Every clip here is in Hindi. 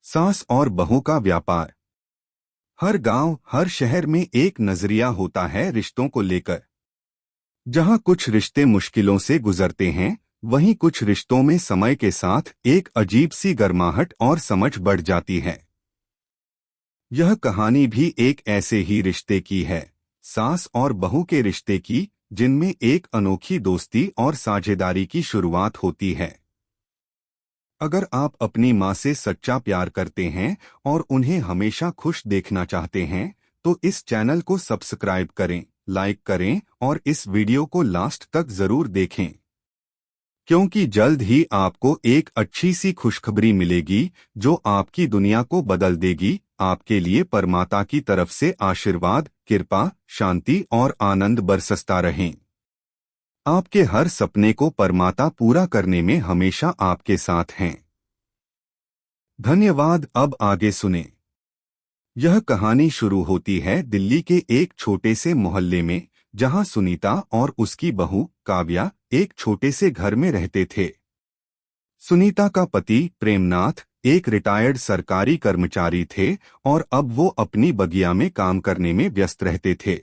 सास और बहू का व्यापार। हर गांव, हर शहर में एक नजरिया होता है रिश्तों को लेकर। जहां कुछ रिश्ते मुश्किलों से गुजरते हैं, वहीं कुछ रिश्तों में समय के साथ एक अजीब सी गर्माहट और समझ बढ़ जाती है। यह कहानी भी एक ऐसे ही रिश्ते की है, सास और बहू के रिश्ते की, जिनमें एक अनोखी दोस्ती और साझेदारी की शुरुआत होती है। अगर आप अपनी माँ से सच्चा प्यार करते हैं और उन्हें हमेशा खुश देखना चाहते हैं, तो इस चैनल को सब्सक्राइब करें, लाइक करें और इस वीडियो को लास्ट तक जरूर देखें, क्योंकि जल्द ही आपको एक अच्छी सी खुशखबरी मिलेगी जो आपकी दुनिया को बदल देगी। आपके लिए परमात्मा की तरफ से आशीर्वाद, कृपा, शांति और आनंद बरसता रहें। आपके हर सपने को परमात्मा पूरा करने में हमेशा आपके साथ हैं। धन्यवाद। अब आगे सुने। यह कहानी शुरू होती है दिल्ली के एक छोटे से मोहल्ले में, जहां सुनीता और उसकी बहू काव्या एक छोटे से घर में रहते थे। सुनीता का पति प्रेमनाथ एक रिटायर्ड सरकारी कर्मचारी थे और अब वो अपनी बगिया में काम करने में व्यस्त रहते थे।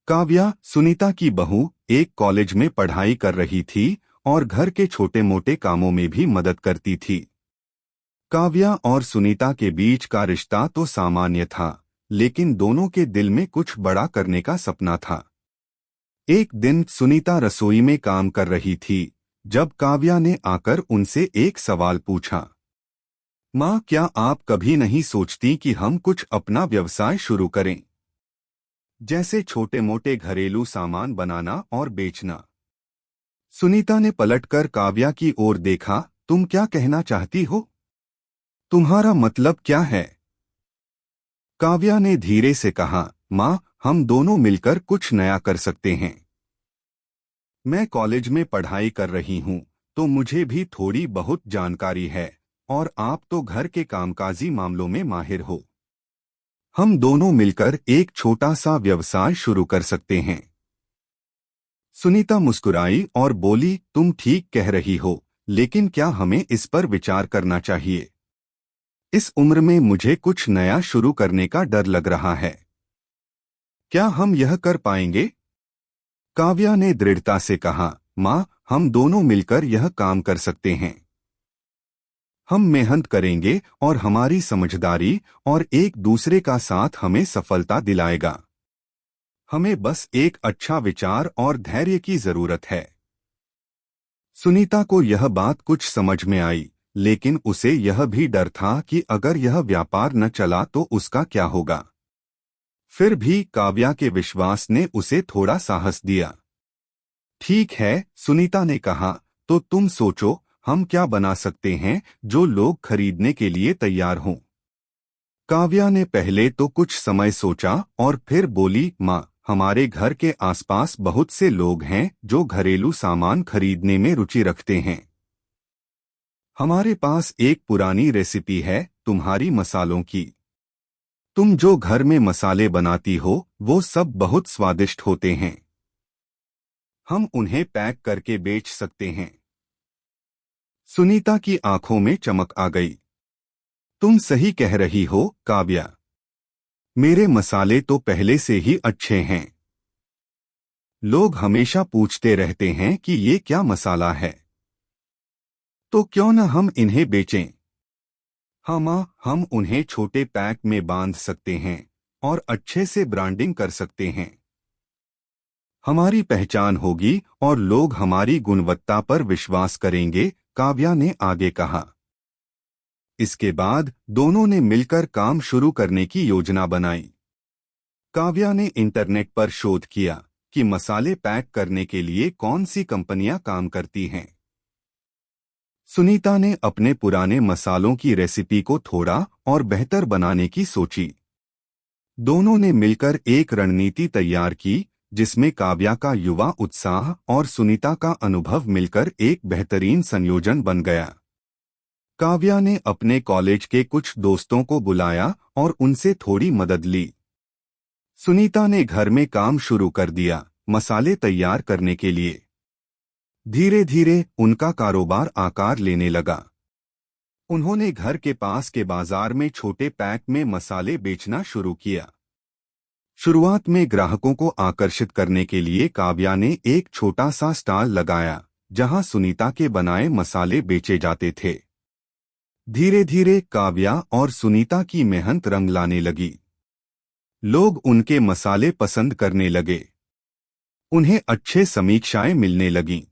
काव्या, सुनीता की बहू, एक कॉलेज में पढ़ाई कर रही थी और घर के छोटे मोटे कामों में भी मदद करती थी। काव्या और सुनीता के बीच का रिश्ता तो सामान्य था, लेकिन दोनों के दिल में कुछ बड़ा करने का सपना था। एक दिन सुनीता रसोई में काम कर रही थी जब काव्या ने आकर उनसे एक सवाल पूछा। माँ, क्या आप कभी नहीं सोचती कि हम कुछ अपना व्यवसाय शुरू करें, जैसे छोटे मोटे घरेलू सामान बनाना और बेचना? सुनीता ने पलटकर काव्या की ओर देखा। तुम क्या कहना चाहती हो? तुम्हारा मतलब क्या है? काव्या ने धीरे से कहा, माँ, हम दोनों मिलकर कुछ नया कर सकते हैं। मैं कॉलेज में पढ़ाई कर रही हूँ, तो मुझे भी थोड़ी बहुत जानकारी है, और आप तो घर के कामकाजी मामलों में माहिर हो। हम दोनों मिलकर एक छोटा सा व्यवसाय शुरू कर सकते हैं। सुनीता मुस्कुराई और बोली, तुम ठीक कह रही हो, लेकिन क्या हमें इस पर विचार करना चाहिए? इस उम्र में मुझे कुछ नया शुरू करने का डर लग रहा है। क्या हम यह कर पाएंगे? काव्या ने दृढ़ता से कहा, माँ, हम दोनों मिलकर यह काम कर सकते हैं। हम मेहनत करेंगे और हमारी समझदारी और एक दूसरे का साथ हमें सफलता दिलाएगा। हमें बस एक अच्छा विचार और धैर्य की जरूरत है। सुनीता को यह बात कुछ समझ में आई, लेकिन उसे यह भी डर था कि अगर यह व्यापार न चला तो उसका क्या होगा। फिर भी काव्या के विश्वास ने उसे थोड़ा साहस दिया। ठीक है, सुनीता ने कहा, तो तुम सोचो, हम क्या बना सकते हैं जो लोग खरीदने के लिए तैयार हों? काव्या ने पहले तो कुछ समय सोचा और फिर बोली, माँ, हमारे घर के आसपास बहुत से लोग हैं जो घरेलू सामान खरीदने में रुचि रखते हैं। हमारे पास एक पुरानी रेसिपी है तुम्हारी मसालों की। तुम जो घर में मसाले बनाती हो वो सब बहुत स्वादिष्ट होते हैं। हम उन्हें पैक करके बेच सकते हैं। सुनीता की आंखों में चमक आ गई। तुम सही कह रही हो, काव्या। मेरे मसाले तो पहले से ही अच्छे हैं। लोग हमेशा पूछते रहते हैं कि ये क्या मसाला है, तो क्यों न हम इन्हें बेचें? हाँ माँ, हम उन्हें छोटे पैक में बांध सकते हैं और अच्छे से ब्रांडिंग कर सकते हैं। हमारी पहचान होगी और लोग हमारी गुणवत्ता पर विश्वास करेंगे, काव्या ने आगे कहा। इसके बाद दोनों ने मिलकर काम शुरू करने की योजना बनाई। काव्या ने इंटरनेट पर शोध किया कि मसाले पैक करने के लिए कौन सी कंपनियां काम करती हैं। सुनीता ने अपने पुराने मसालों की रेसिपी को थोड़ा और बेहतर बनाने की सोची। दोनों ने मिलकर एक रणनीति तैयार की, जिसमें काव्या का युवा उत्साह और सुनीता का अनुभव मिलकर एक बेहतरीन संयोजन बन गया। काव्या ने अपने कॉलेज के कुछ दोस्तों को बुलाया और उनसे थोड़ी मदद ली। सुनीता ने घर में काम शुरू कर दिया, मसाले तैयार करने के लिए। धीरे धीरे उनका कारोबार आकार लेने लगा। उन्होंने घर के पास के बाजार में छोटे पैक में मसाले बेचना शुरू किया। शुरुआत में ग्राहकों को आकर्षित करने के लिए काव्या ने एक छोटा सा स्टॉल लगाया, जहां सुनीता के बनाए मसाले बेचे जाते थे। धीरे धीरे काव्या और सुनीता की मेहनत रंग लाने लगी। लोग उनके मसाले पसंद करने लगे। उन्हें अच्छे समीक्षाएं मिलने लगीं।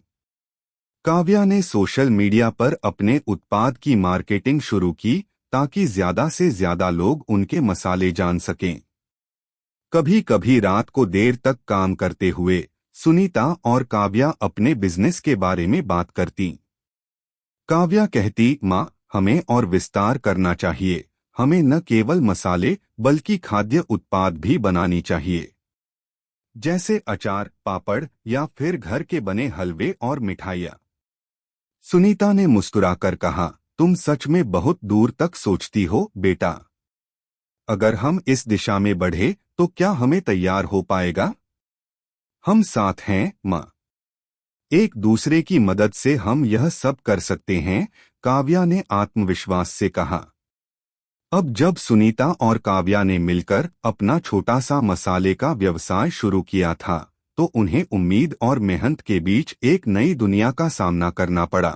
काव्या ने सोशल मीडिया पर अपने उत्पाद की मार्केटिंग शुरू की, ताकि ज्यादा से ज्यादा लोग उनके मसाले जान सकें। कभी कभी रात को देर तक काम करते हुए सुनीता और काव्या अपने बिजनेस के बारे में बात करती। काव्या कहती, माँ, हमें और विस्तार करना चाहिए। हमें न केवल मसाले बल्कि खाद्य उत्पाद भी बनानी चाहिए, जैसे अचार, पापड़ या फिर घर के बने हलवे और मिठाइयाँ। सुनीता ने मुस्कुराकर कहा, तुम सच में बहुत दूर तक सोचती हो, बेटा। अगर हम इस दिशा में बढ़े तो क्या हमें तैयार हो पाएगा? हम साथ हैं, माँ। एक दूसरे की मदद से हम यह सब कर सकते हैं, काव्या ने आत्मविश्वास से कहा। अब जब सुनीता और काव्या ने मिलकर अपना छोटा सा मसाले का व्यवसाय शुरू किया था, तो उन्हें उम्मीद और मेहनत के बीच एक नई दुनिया का सामना करना पड़ा।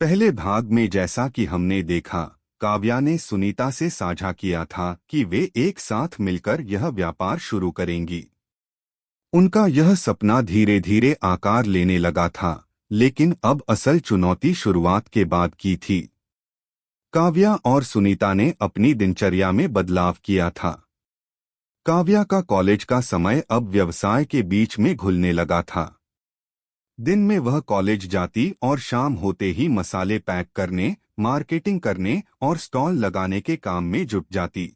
पहले भाग में जैसा कि हमने देखा, काव्या ने सुनीता से साझा किया था कि वे एक साथ मिलकर यह व्यापार शुरू करेंगी। उनका यह सपना धीरे धीरे आकार लेने लगा था, लेकिन अब असल चुनौती शुरुआत के बाद की थी। काव्या और सुनीता ने अपनी दिनचर्या में बदलाव किया था। काव्या का कॉलेज का समय अब व्यवसाय के बीच में घुलने लगा था। दिन में वह कॉलेज जाती और शाम होते ही मसाले पैक करने, मार्केटिंग करने और स्टॉल लगाने के काम में जुट जाती।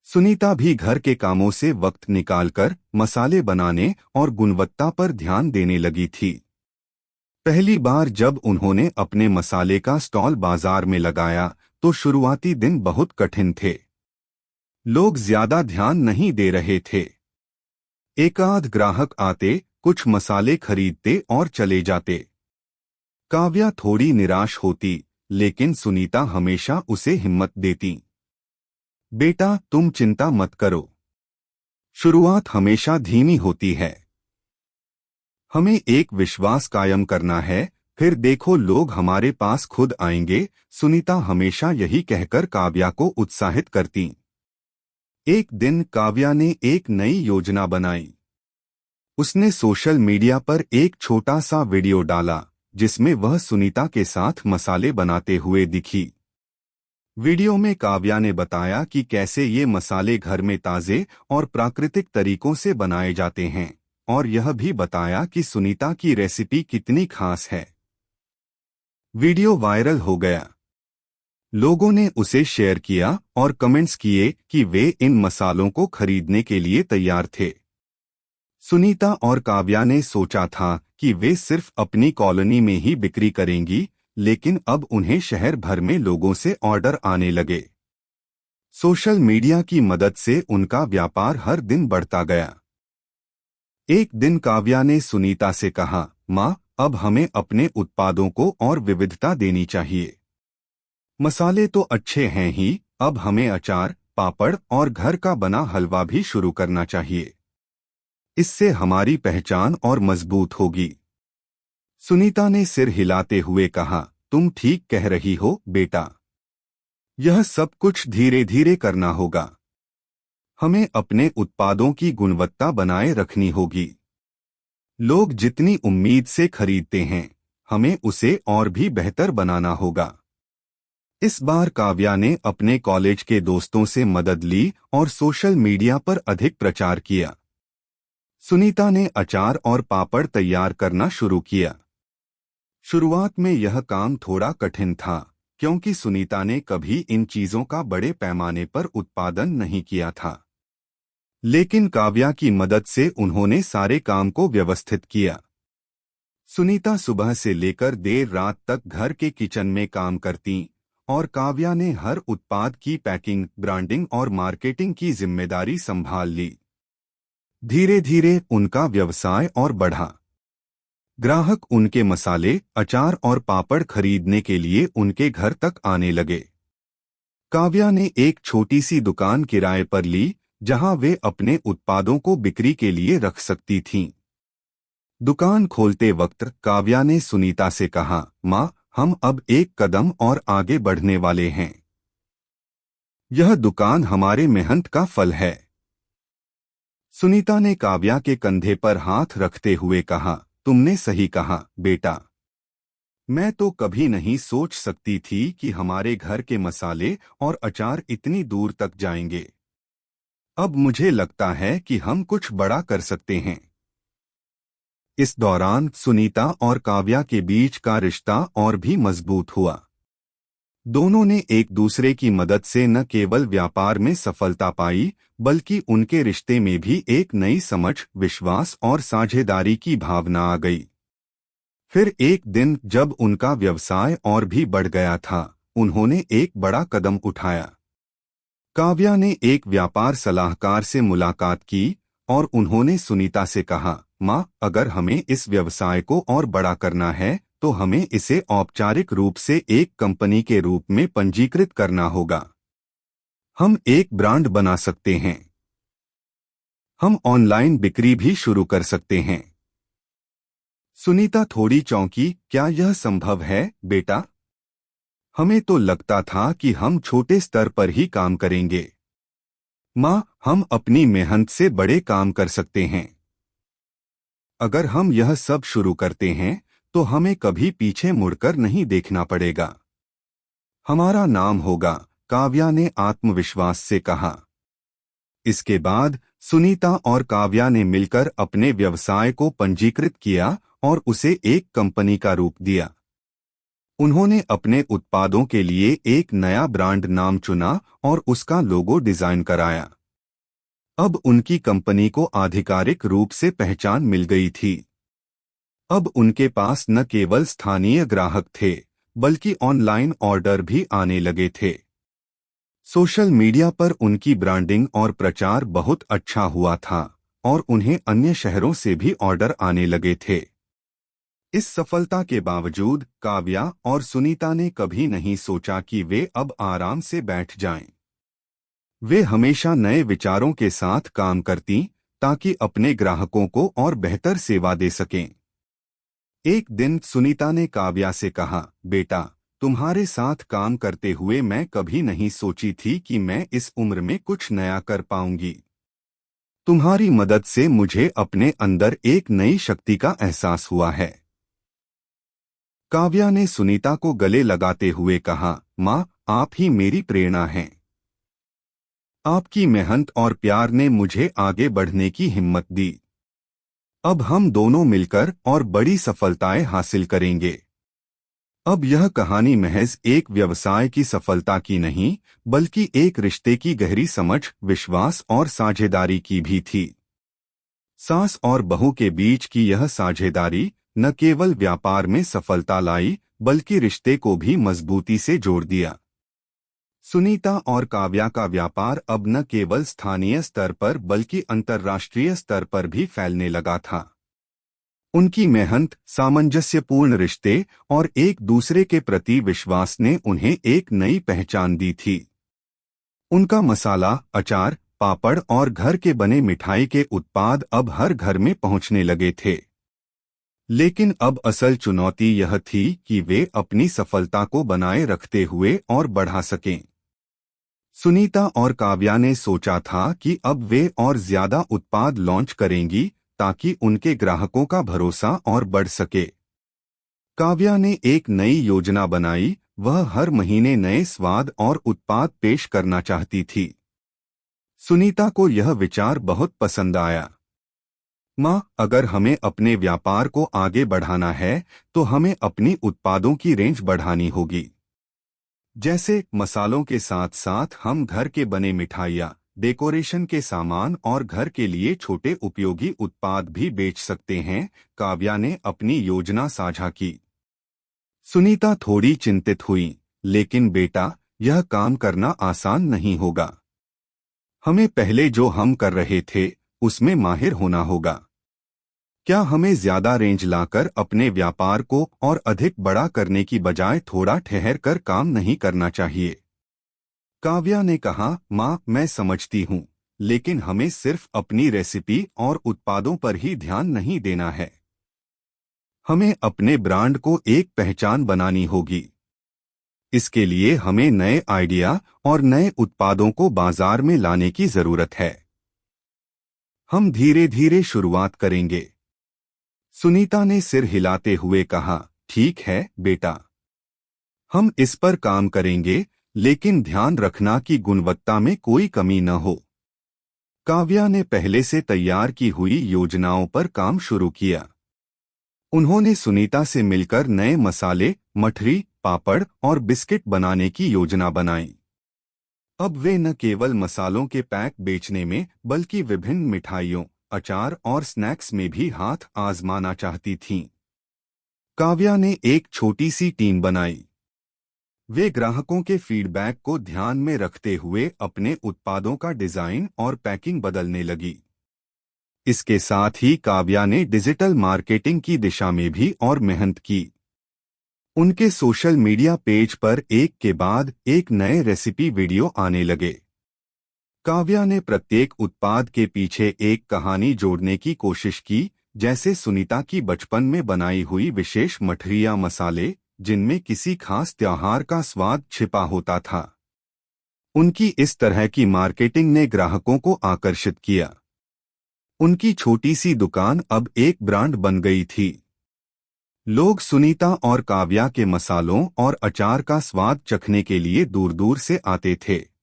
सुनीता भी घर के कामों से वक्त निकालकर मसाले बनाने और गुणवत्ता पर ध्यान देने लगी थी। पहली बार जब उन्होंने अपने मसाले का स्टॉल बाजार में लगाया, तो शुरुआती दिन बहुत कठिन थे। लोग ज्यादा ध्यान नहीं दे रहे थे। एकाध ग्राहक आते, कुछ मसाले खरीदते और चले जाते। काव्या थोड़ी निराश होती, लेकिन सुनीता हमेशा उसे हिम्मत देती। बेटा, तुम चिंता मत करो। शुरुआत हमेशा धीमी होती है। हमें एक विश्वास कायम करना है, फिर देखो लोग हमारे पास खुद आएंगे। सुनीता हमेशा यही कहकर काव्या को उत्साहित करती। एक दिन काव्या ने एक नई योजना बनाई। उसने सोशल मीडिया पर एक छोटा सा वीडियो डाला, जिसमें वह सुनीता के साथ मसाले बनाते हुए दिखी। वीडियो में काव्या ने बताया कि कैसे ये मसाले घर में ताजे और प्राकृतिक तरीकों से बनाए जाते हैं, और यह भी बताया कि सुनीता की रेसिपी कितनी खास है। वीडियो वायरल हो गया। लोगों ने उसे शेयर किया और कमेंट्स किए कि वे इन मसालों को खरीदने के लिए तैयार थे। सुनीता और काव्या ने सोचा था कि वे सिर्फ अपनी कॉलोनी में ही बिक्री करेंगी, लेकिन अब उन्हें शहर भर में लोगों से ऑर्डर आने लगे। सोशल मीडिया की मदद से उनका व्यापार हर दिन बढ़ता गया। एक दिन काव्या ने सुनीता से कहा, माँ, अब हमें अपने उत्पादों को और विविधता देनी चाहिए। मसाले तो अच्छे हैं ही, अब हमें अचार, पापड़ और घर का बना हलवा भी शुरू करना चाहिए। इससे हमारी पहचान और मजबूत होगी। सुनीता ने सिर हिलाते हुए कहा, तुम ठीक कह रही हो, बेटा। यह सब कुछ धीरे धीरे करना होगा। हमें अपने उत्पादों की गुणवत्ता बनाए रखनी होगी। लोग जितनी उम्मीद से खरीदते हैं, हमें उसे और भी बेहतर बनाना होगा। इस बार काव्या ने अपने कॉलेज के दोस्तों से मदद ली और सोशल मीडिया पर अधिक प्रचार किया। सुनीता ने अचार और पापड़ तैयार करना शुरू किया। शुरुआत में यह काम थोड़ा कठिन था, क्योंकि सुनीता ने कभी इन चीजों का बड़े पैमाने पर उत्पादन नहीं किया था। लेकिन काव्या की मदद से उन्होंने सारे काम को व्यवस्थित किया। सुनीता सुबह से लेकर देर रात तक घर के किचन में काम करती, और काव्या ने हर उत्पाद की पैकिंग, ब्रांडिंग और मार्केटिंग की जिम्मेदारी संभाल ली। धीरे धीरे उनका व्यवसाय और बढ़ा। ग्राहक उनके मसाले, अचार और पापड़ खरीदने के लिए उनके घर तक आने लगे। काव्या ने एक छोटी सी दुकान किराए पर ली, जहां वे अपने उत्पादों को बिक्री के लिए रख सकती थीं। दुकान खोलते वक्त काव्या ने सुनीता से कहा, माँ, हम अब एक कदम और आगे बढ़ने वाले हैं। यह दुकान हमारे मेहनत का फल है। सुनीता ने काव्या के कंधे पर हाथ रखते हुए कहा, तुमने सही कहा, बेटा। मैं तो कभी नहीं सोच सकती थी कि हमारे घर के मसाले और अचार इतनी दूर तक जाएंगे। अब मुझे लगता है कि हम कुछ बड़ा कर सकते हैं। इस दौरान सुनीता और काव्या के बीच का रिश्ता और भी मजबूत हुआ। दोनों ने एक दूसरे की मदद से न केवल व्यापार में सफलता पाई, बल्कि उनके रिश्ते में भी एक नई समझ, विश्वास और साझेदारी की भावना आ गई। फिर एक दिन जब उनका व्यवसाय और भी बढ़ गया था, उन्होंने एक बड़ा कदम उठाया। काव्या ने एक व्यापार सलाहकार से मुलाकात की और उन्होंने सुनीता से कहा, माँ, अगर हमें इस व्यवसाय को और बड़ा करना है तो हमें इसे औपचारिक रूप से एक कंपनी के रूप में पंजीकृत करना होगा। हम एक ब्रांड बना सकते हैं। हम ऑनलाइन बिक्री भी शुरू कर सकते हैं। सुनीता थोड़ी चौंकी, क्या यह संभव है, बेटा? हमें तो लगता था कि हम छोटे स्तर पर ही काम करेंगे। माँ, हम अपनी मेहनत से बड़े काम कर सकते हैं। अगर हम यह सब शुरू करते हैं तो हमें कभी पीछे मुड़कर नहीं देखना पड़ेगा। हमारा नाम होगा, काव्या ने आत्मविश्वास से कहा। इसके बाद सुनीता और काव्या ने मिलकर अपने व्यवसाय को पंजीकृत किया और उसे एक कंपनी का रूप दिया। उन्होंने अपने उत्पादों के लिए एक नया ब्रांड नाम चुना और उसका लोगो डिजाइन कराया। अब उनकी कंपनी को आधिकारिक रूप से पहचान मिल गई थी। अब उनके पास न केवल स्थानीय ग्राहक थे, बल्कि ऑनलाइन ऑर्डर भी आने लगे थे। सोशल मीडिया पर उनकी ब्रांडिंग और प्रचार बहुत अच्छा हुआ था और उन्हें अन्य शहरों से भी ऑर्डर आने लगे थे। इस सफलता के बावजूद काव्या और सुनीता ने कभी नहीं सोचा कि वे अब आराम से बैठ जाएं। वे हमेशा नए विचारों के साथ काम करती ताकि अपने ग्राहकों को और बेहतर सेवा दे सकें। एक दिन सुनीता ने काव्या से कहा, बेटा, तुम्हारे साथ काम करते हुए मैं कभी नहीं सोची थी कि मैं इस उम्र में कुछ नया कर पाऊंगी। तुम्हारी मदद से मुझे अपने अंदर एक नई शक्ति का एहसास हुआ है। काव्या ने सुनीता को गले लगाते हुए कहा, माँ, आप ही मेरी प्रेरणा हैं। आपकी मेहनत और प्यार ने मुझे आगे बढ़ने की हिम्मत दी। अब हम दोनों मिलकर और बड़ी सफलताएं हासिल करेंगे। अब यह कहानी महज एक व्यवसाय की सफलता की नहीं, बल्कि एक रिश्ते की गहरी समझ, विश्वास और साझेदारी की भी थी। सास और बहू के बीच की यह साझेदारी न केवल व्यापार में सफलता लाई, बल्कि रिश्ते को भी मजबूती से जोड़ दिया। सुनीता और काव्या का व्यापार अब न केवल स्थानीय स्तर पर बल्कि अंतर्राष्ट्रीय स्तर पर भी फैलने लगा था। उनकी मेहनत, सामंजस्यपूर्ण रिश्ते और एक दूसरे के प्रति विश्वास ने उन्हें एक नई पहचान दी थी। उनका मसाला, अचार, पापड़ और घर के बने मिठाई के उत्पाद अब हर घर में पहुंचने लगे थे। लेकिन अब असल चुनौती यह थी कि वे अपनी सफलता को बनाए रखते हुए और बढ़ा सकें। सुनीता और काव्या ने सोचा था कि अब वे और ज्यादा उत्पाद लॉन्च करेंगी ताकि उनके ग्राहकों का भरोसा और बढ़ सके। काव्या ने एक नई योजना बनाई, वह हर महीने नए स्वाद और उत्पाद पेश करना चाहती थी। सुनीता को यह विचार बहुत पसंद आया। माँ, अगर हमें अपने व्यापार को आगे बढ़ाना है तो हमें अपनी उत्पादों की रेंज बढ़ानी होगी। जैसे मसालों के साथ साथ हम घर के बने मिठाइयाँ, डेकोरेशन के सामान और घर के लिए छोटे उपयोगी उत्पाद भी बेच सकते हैं। काव्या ने अपनी योजना साझा की। सुनीता थोड़ी चिंतित हुई, लेकिन बेटा, यह काम करना आसान नहीं होगा। हमें पहले जो हम कर रहे थे उसमें माहिर होना होगा। क्या हमें ज्यादा रेंज लाकर अपने व्यापार को और अधिक बड़ा करने की बजाय थोड़ा ठहर कर काम नहीं करना चाहिए? काव्या ने कहा, माँ, मैं समझती हूँ, लेकिन हमें सिर्फ अपनी रेसिपी और उत्पादों पर ही ध्यान नहीं देना है। हमें अपने ब्रांड को एक पहचान बनानी होगी। इसके लिए हमें नए आइडिया और नए उत्पादों को बाजार में लाने की जरूरत है। हम धीरे धीरे शुरुआत करेंगे। सुनीता ने सिर हिलाते हुए कहा, ठीक है बेटा, हम इस पर काम करेंगे, लेकिन ध्यान रखना कि गुणवत्ता में कोई कमी न हो। काव्या ने पहले से तैयार की हुई योजनाओं पर काम शुरू किया। उन्होंने सुनीता से मिलकर नए मसाले, मठरी, पापड़ और बिस्किट बनाने की योजना बनाई। अब वे न केवल मसालों के पैक बेचने में, बल्कि विभिन्न मिठाइयों, अचार और स्नैक्स में भी हाथ आजमाना चाहती थीं। काव्या ने एक छोटी सी टीम बनाई। वे ग्राहकों के फीडबैक को ध्यान में रखते हुए अपने उत्पादों का डिजाइन और पैकिंग बदलने लगी। इसके साथ ही काव्या ने डिजिटल मार्केटिंग की दिशा में भी और मेहनत की। उनके सोशल मीडिया पेज पर एक के बाद एक नए रेसिपी वीडियो आने लगे। काव्या ने प्रत्येक उत्पाद के पीछे एक कहानी जोड़ने की कोशिश की, जैसे सुनीता की बचपन में बनाई हुई विशेष मठरिया मसाले, जिनमें किसी खास त्योहार का स्वाद छिपा होता था। उनकी इस तरह की मार्केटिंग ने ग्राहकों को आकर्षित किया। उनकी छोटी सी दुकान अब एक ब्रांड बन गई थी। लोग सुनीता और काव्या के मसालों और अचार का स्वाद चखने के लिए दूर दूर से आते थे।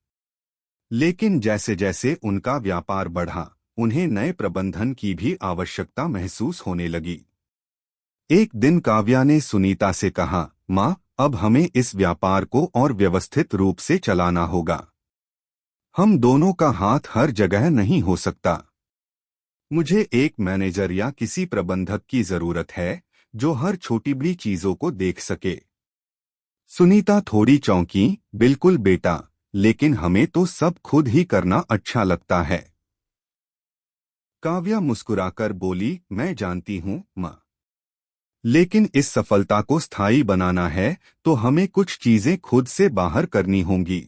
लेकिन जैसे जैसे उनका व्यापार बढ़ा, उन्हें नए प्रबंधन की भी आवश्यकता महसूस होने लगी। एक दिन काव्या ने सुनीता से कहा, माँ, अब हमें इस व्यापार को और व्यवस्थित रूप से चलाना होगा। हम दोनों का हाथ हर जगह नहीं हो सकता। मुझे एक मैनेजर या किसी प्रबंधक की जरूरत है, जो हर छोटी बड़ी चीजों को देख सके। सुनीता थोड़ी चौंकी, बिल्कुल बेटा, लेकिन हमें तो सब खुद ही करना अच्छा लगता है। काव्या मुस्कुराकर बोली, मैं जानती हूँ माँ, लेकिन इस सफलता को स्थायी बनाना है तो हमें कुछ चीजें खुद से बाहर करनी होंगी।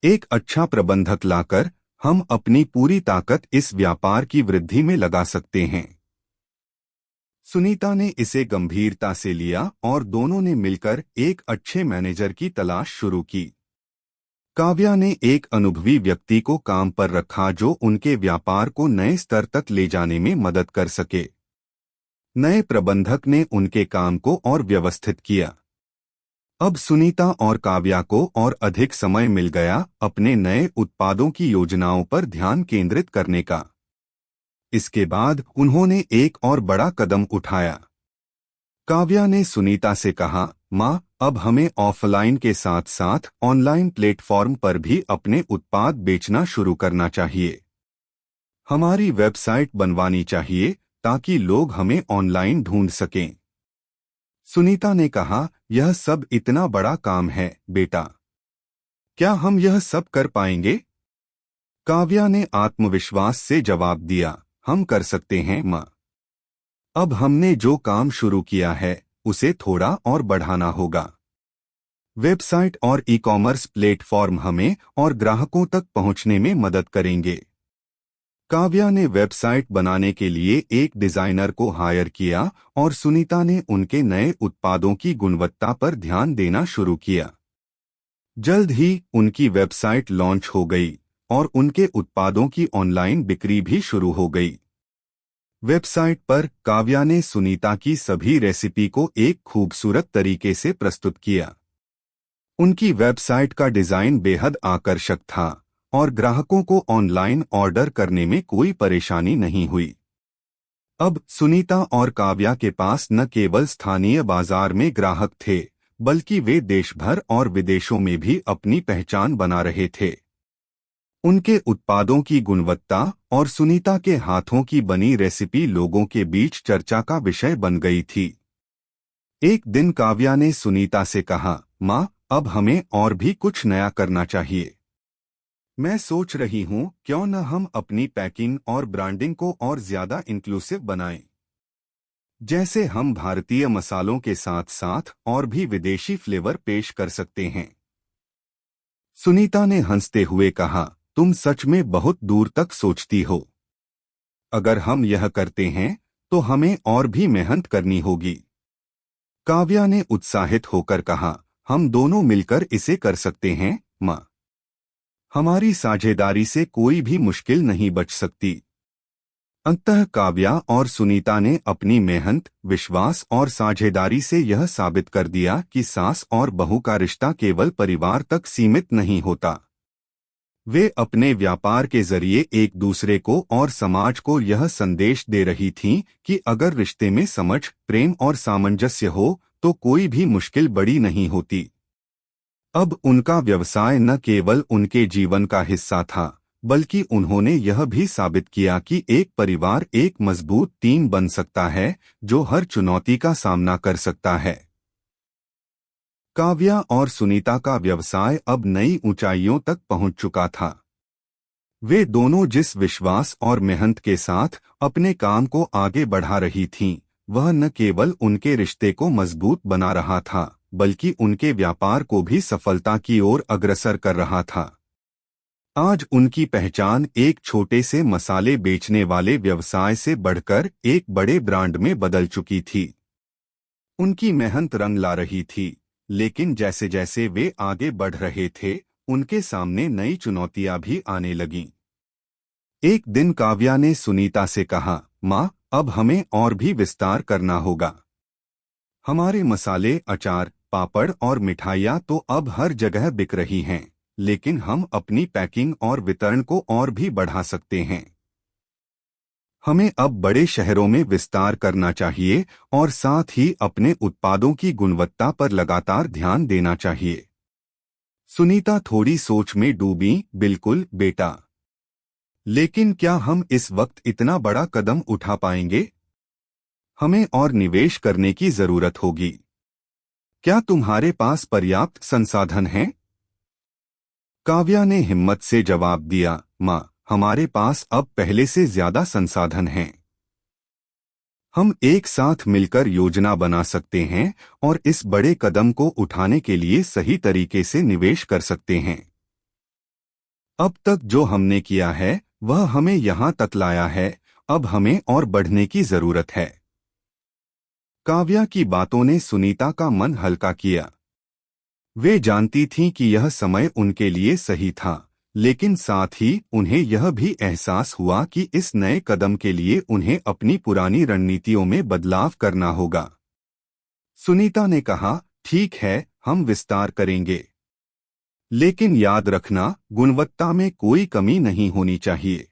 एक अच्छा प्रबंधक लाकर हम अपनी पूरी ताकत इस व्यापार की वृद्धि में लगा सकते हैं। सुनीता ने इसे गंभीरता से लिया और दोनों ने मिलकर एक अच्छे मैनेजर की तलाश शुरू की। काव्या ने एक अनुभवी व्यक्ति को काम पर रखा जो उनके व्यापार को नए स्तर तक ले जाने में मदद कर सके। नए प्रबंधक ने उनके काम को और व्यवस्थित किया। अब सुनीता और काव्या को और अधिक समय मिल गया अपने नए उत्पादों की योजनाओं पर ध्यान केंद्रित करने का। इसके बाद उन्होंने एक और बड़ा कदम उठाया। काव्या ने सुनीता से कहा, माँ, अब हमें ऑफलाइन के साथ साथ ऑनलाइन प्लेटफॉर्म पर भी अपने उत्पाद बेचना शुरू करना चाहिए। हमारी वेबसाइट बनवानी चाहिए ताकि लोग हमें ऑनलाइन ढूंढ सकें। सुनीता ने कहा, यह सब इतना बड़ा काम है बेटा, क्या हम यह सब कर पाएंगे? काव्या ने आत्मविश्वास से जवाब दिया, हम कर सकते हैं माँ। अब हमने जो काम शुरू किया है उसे थोड़ा और बढ़ाना होगा। वेबसाइट और ई-कॉमर्स प्लेटफॉर्म हमें और ग्राहकों तक पहुंचने में मदद करेंगे। काव्या ने वेबसाइट बनाने के लिए एक डिजाइनर को हायर किया और सुनीता ने उनके नए उत्पादों की गुणवत्ता पर ध्यान देना शुरू किया। जल्द ही उनकी वेबसाइट लॉन्च हो गई और उनके उत्पादों की ऑनलाइन बिक्री भी शुरू हो गई। वेबसाइट पर काव्या ने सुनीता की सभी रेसिपी को एक खूबसूरत तरीके से प्रस्तुत किया। उनकी वेबसाइट का डिजाइन बेहद आकर्षक था और ग्राहकों को ऑनलाइन ऑर्डर करने में कोई परेशानी नहीं हुई। अब सुनीता और काव्या के पास न केवल स्थानीय बाजार में ग्राहक थे, बल्कि वे देश भर और विदेशों में भी अपनी पहचान बना रहे थे। उनके उत्पादों की गुणवत्ता और सुनीता के हाथों की बनी रेसिपी लोगों के बीच चर्चा का विषय बन गई थी। एक दिन काव्या ने सुनीता से कहा, माँ, अब हमें और भी कुछ नया करना चाहिए। मैं सोच रही हूँ क्यों न हम अपनी पैकिंग और ब्रांडिंग को और ज्यादा इंक्लूसिव बनाएं। जैसे हम भारतीय मसालों के साथ साथ और भी विदेशी फ्लेवर पेश कर सकते हैं। सुनीता ने हंसते हुए कहा, तुम सच में बहुत दूर तक सोचती हो। अगर हम यह करते हैं तो हमें और भी मेहनत करनी होगी। काव्या ने उत्साहित होकर कहा, हम दोनों मिलकर इसे कर सकते हैं माँ। हमारी साझेदारी से कोई भी मुश्किल नहीं बच सकती। अंततः काव्या और सुनीता ने अपनी मेहनत, विश्वास और साझेदारी से यह साबित कर दिया कि सास और बहू का रिश्ता केवल परिवार तक सीमित नहीं होता। वे अपने व्यापार के जरिए एक दूसरे को और समाज को यह संदेश दे रही थीं कि अगर रिश्ते में समझ, प्रेम और सामंजस्य हो तो कोई भी मुश्किल बड़ी नहीं होती। अब उनका व्यवसाय न केवल उनके जीवन का हिस्सा था, बल्कि उन्होंने यह भी साबित किया कि एक परिवार एक मजबूत टीम बन सकता है जो हर चुनौती का सामना कर सकता है। काव्या और सुनीता का व्यवसाय अब नई ऊंचाइयों तक पहुंच चुका था। वे दोनों जिस विश्वास और मेहनत के साथ अपने काम को आगे बढ़ा रही थीं, वह न केवल उनके रिश्ते को मजबूत बना रहा था, बल्कि उनके व्यापार को भी सफलता की ओर अग्रसर कर रहा था। आज उनकी पहचान एक छोटे से मसाले बेचने वाले व्यवसाय से बढ़कर एक बड़े ब्रांड में बदल चुकी थी। उनकी मेहनत रंग ला रही थी, लेकिन जैसे जैसे वे आगे बढ़ रहे थे, उनके सामने नई चुनौतियां भी आने लगीं। एक दिन काव्या ने सुनीता से कहा, माँ, अब हमें और भी विस्तार करना होगा। हमारे मसाले, अचार, पापड़ और मिठाइयाँ तो अब हर जगह बिक रही हैं, लेकिन हम अपनी पैकिंग और वितरण को और भी बढ़ा सकते हैं। हमें अब बड़े शहरों में विस्तार करना चाहिए और साथ ही अपने उत्पादों की गुणवत्ता पर लगातार ध्यान देना चाहिए। सुनीता थोड़ी सोच में डूबी। बिल्कुल बेटा, लेकिन क्या हम इस वक्त इतना बड़ा कदम उठा पाएंगे? हमें और निवेश करने की जरूरत होगी। क्या तुम्हारे पास पर्याप्त संसाधन हैं? काव्या ने हिम्मत से जवाब दिया, माँ, हमारे पास अब पहले से ज्यादा संसाधन हैं। हम एक साथ मिलकर योजना बना सकते हैं और इस बड़े कदम को उठाने के लिए सही तरीके से निवेश कर सकते हैं। अब तक जो हमने किया है वह हमें यहाँ तक लाया है, अब हमें और बढ़ने की जरूरत है। काव्या की बातों ने सुनीता का मन हल्का किया। वे जानती थीं कि यह समय उनके लिए सही था, लेकिन साथ ही उन्हें यह भी एहसास हुआ कि इस नए कदम के लिए उन्हें अपनी पुरानी रणनीतियों में बदलाव करना होगा। सुनीता ने कहा, ठीक है, हम विस्तार करेंगे, लेकिन याद रखना, गुणवत्ता में कोई कमी नहीं होनी चाहिए।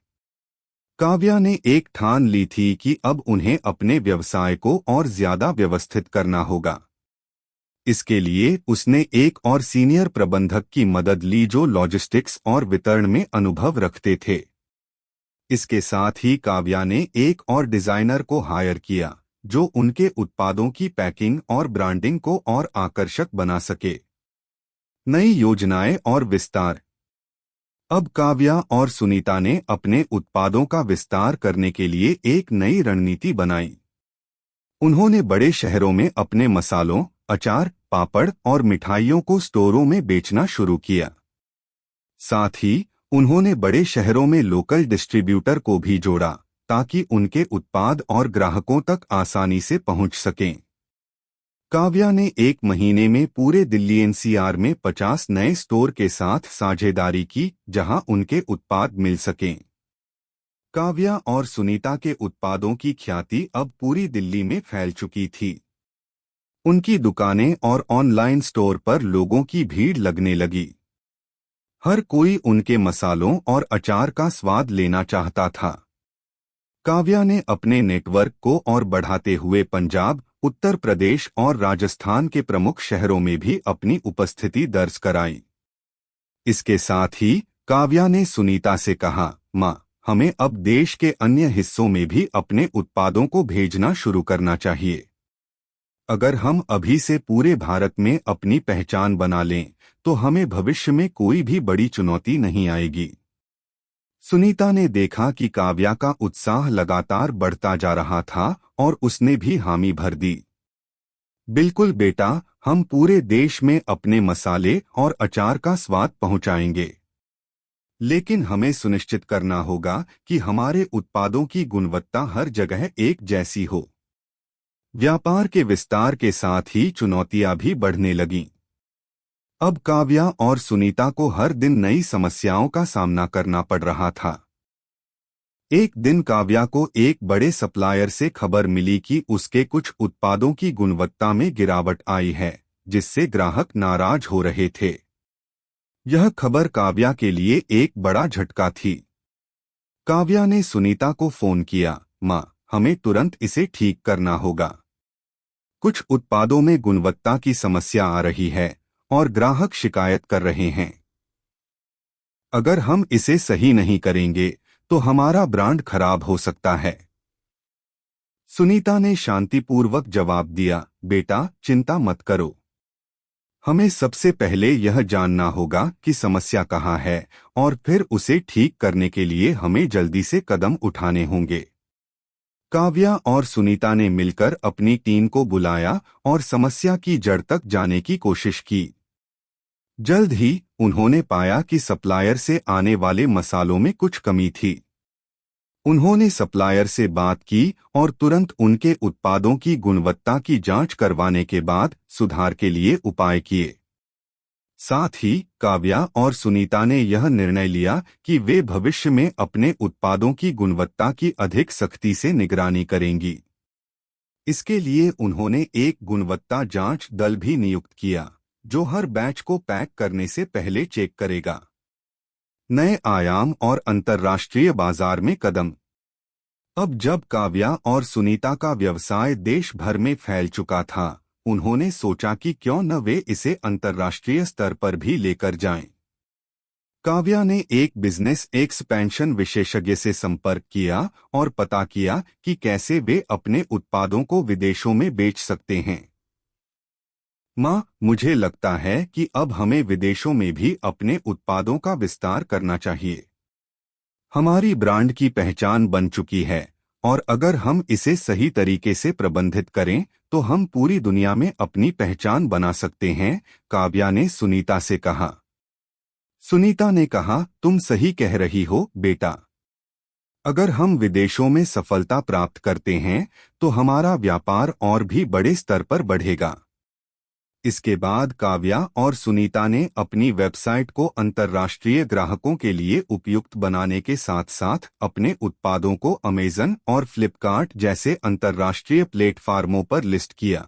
काव्या ने एक ठान ली थी कि अब उन्हें अपने व्यवसाय को और ज्यादा व्यवस्थित करना होगा। इसके लिए उसने एक और सीनियर प्रबंधक की मदद ली जो लॉजिस्टिक्स और वितरण में अनुभव रखते थे। इसके साथ ही काव्या ने एक और डिजाइनर को हायर किया जो उनके उत्पादों की पैकिंग और ब्रांडिंग को और आकर्षक बना सके। नई योजनाएं और विस्तार। अब काव्या और सुनीता ने अपने उत्पादों का विस्तार करने के लिए एक नई रणनीति बनाई। उन्होंने बड़े शहरों में अपने मसालों, अचार, पापड़ और मिठाइयों को स्टोरों में बेचना शुरू किया। साथ ही उन्होंने बड़े शहरों में लोकल डिस्ट्रीब्यूटर को भी जोड़ा ताकि उनके उत्पाद और ग्राहकों तक आसानी से पहुंच सकें। काव्या ने एक महीने में पूरे दिल्ली एनसीआर में 50 नए स्टोर के साथ साझेदारी की जहां उनके उत्पाद मिल सकें। काव्या और सुनीता के उत्पादों की ख्याति अब पूरी दिल्ली में फैल चुकी थी। उनकी दुकानें और ऑनलाइन स्टोर पर लोगों की भीड़ लगने लगी। हर कोई उनके मसालों और अचार का स्वाद लेना चाहता था। काव्या ने अपने नेटवर्क को और बढ़ाते हुए पंजाब, उत्तर प्रदेश और राजस्थान के प्रमुख शहरों में भी अपनी उपस्थिति दर्ज कराई। इसके साथ ही काव्या ने सुनीता से कहा, माँ, हमें अब देश के अन्य हिस्सों में भी अपने उत्पादों को भेजना शुरू करना चाहिए। अगर हम अभी से पूरे भारत में अपनी पहचान बना लें तो हमें भविष्य में कोई भी बड़ी चुनौती नहीं आएगी। सुनीता ने देखा कि काव्या का उत्साह लगातार बढ़ता जा रहा था और उसने भी हामी भर दी। बिल्कुल बेटा, हम पूरे देश में अपने मसाले और अचार का स्वाद पहुंचाएंगे। लेकिन हमें सुनिश्चित करना होगा कि हमारे उत्पादों की गुणवत्ता हर जगह एक जैसी हो। व्यापार के विस्तार के साथ ही चुनौतियां भी बढ़ने लगीं। अब काव्या और सुनीता को हर दिन नई समस्याओं का सामना करना पड़ रहा था। एक दिन काव्या को एक बड़े सप्लायर से खबर मिली कि उसके कुछ उत्पादों की गुणवत्ता में गिरावट आई है, जिससे ग्राहक नाराज हो रहे थे। यह खबर काव्या के लिए एक बड़ा झटका थी। काव्या ने सुनीता को फोन किया, माँ, हमें तुरंत इसे ठीक करना होगा। कुछ उत्पादों में गुणवत्ता की समस्या आ रही है और ग्राहक शिकायत कर रहे हैं। अगर हम इसे सही नहीं करेंगे तो हमारा ब्रांड खराब हो सकता है। सुनीता ने शांतिपूर्वक जवाब दिया, बेटा, चिंता मत करो। हमें सबसे पहले यह जानना होगा कि समस्या कहाँ है और फिर उसे ठीक करने के लिए हमें जल्दी से कदम उठाने होंगे। काव्या और सुनीता ने मिलकर अपनी टीम को बुलाया और समस्या की जड़ तक जाने की कोशिश की। जल्द ही उन्होंने पाया कि सप्लायर से आने वाले मसालों में कुछ कमी थी। उन्होंने सप्लायर से बात की और तुरंत उनके उत्पादों की गुणवत्ता की जांच करवाने के बाद सुधार के लिए उपाय किए। साथ ही काव्या और सुनीता ने यह निर्णय लिया कि वे भविष्य में अपने उत्पादों की गुणवत्ता की अधिक सख्ती से निगरानी करेंगी। इसके लिए उन्होंने एक गुणवत्ता जांच दल भी नियुक्त किया, जो हर बैच को पैक करने से पहले चेक करेगा। नए आयाम और अंतर्राष्ट्रीय बाजार में कदम। अब जब काव्या और सुनीता का व्यवसाय देश भर में फैल चुका था, उन्होंने सोचा कि क्यों न वे इसे अंतर्राष्ट्रीय स्तर पर भी लेकर जाएं। काव्या ने एक बिजनेस एक्सपेंशन विशेषज्ञ से संपर्क किया और पता किया कि कैसे वे अपने उत्पादों को विदेशों में बेच सकते हैं। माँ, मुझे लगता है कि अब हमें विदेशों में भी अपने उत्पादों का विस्तार करना चाहिए। हमारी ब्रांड की पहचान बन चुकी है और अगर हम इसे सही तरीके से प्रबंधित करें तो हम पूरी दुनिया में अपनी पहचान बना सकते हैं, काव्या ने सुनीता से कहा। सुनीता ने कहा, तुम सही कह रही हो बेटा। अगर हम विदेशों में सफलता प्राप्त करते हैं तो हमारा व्यापार और भी बड़े स्तर पर बढ़ेगा। इसके बाद काव्या और सुनीता ने अपनी वेबसाइट को अंतर्राष्ट्रीय ग्राहकों के लिए उपयुक्त बनाने के साथ साथ अपने उत्पादों को अमेज़न और फ्लिपकार्ट जैसे अंतर्राष्ट्रीय प्लेटफार्मों पर लिस्ट किया।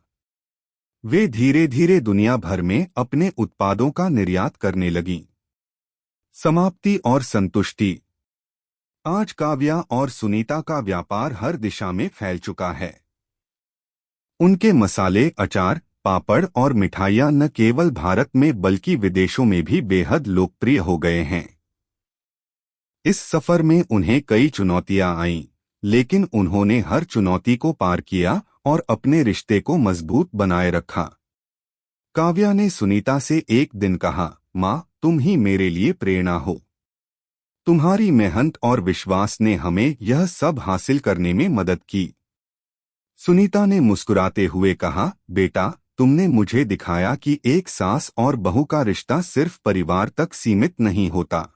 वे धीरे धीरे दुनिया भर में अपने उत्पादों का निर्यात करने लगीं। समाप्ति और संतुष्टि। आज काव्या और सुनीता का व्यापार हर दिशा में फैल चुका है। उनके मसाले, अचार, पापड़ और मिठाइयाँ न केवल भारत में बल्कि विदेशों में भी बेहद लोकप्रिय हो गए हैं। इस सफर में उन्हें कई चुनौतियां आईं, लेकिन उन्होंने हर चुनौती को पार किया और अपने रिश्ते को मजबूत बनाए रखा। काव्या ने सुनीता से एक दिन कहा, माँ, तुम ही मेरे लिए प्रेरणा हो। तुम्हारी मेहनत और विश्वास ने हमें यह सब हासिल करने में मदद की। सुनीता ने मुस्कुराते हुए कहा, बेटा, तुमने मुझे दिखाया कि एक सास और बहू का रिश्ता सिर्फ परिवार तक सीमित नहीं होता।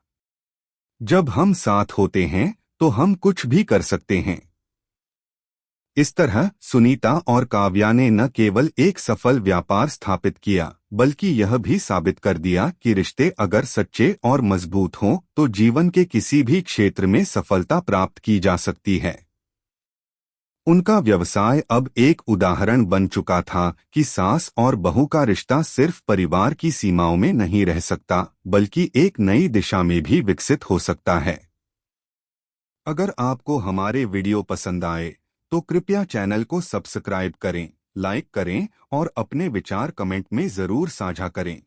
जब हम साथ होते हैं तो हम कुछ भी कर सकते हैं। इस तरह सुनीता और काव्या ने न केवल एक सफल व्यापार स्थापित किया, बल्कि यह भी साबित कर दिया कि रिश्ते अगर सच्चे और मजबूत हों तो जीवन के किसी भी क्षेत्र में सफलता प्राप्त की जा सकती है। उनका व्यवसाय अब एक उदाहरण बन चुका था कि सास और बहू का रिश्ता सिर्फ परिवार की सीमाओं में नहीं रह सकता, बल्कि एक नई दिशा में भी विकसित हो सकता है। अगर आपको हमारे वीडियो पसंद आए तो कृपया चैनल को सब्सक्राइब करें, लाइक करें और अपने विचार कमेंट में जरूर साझा करें।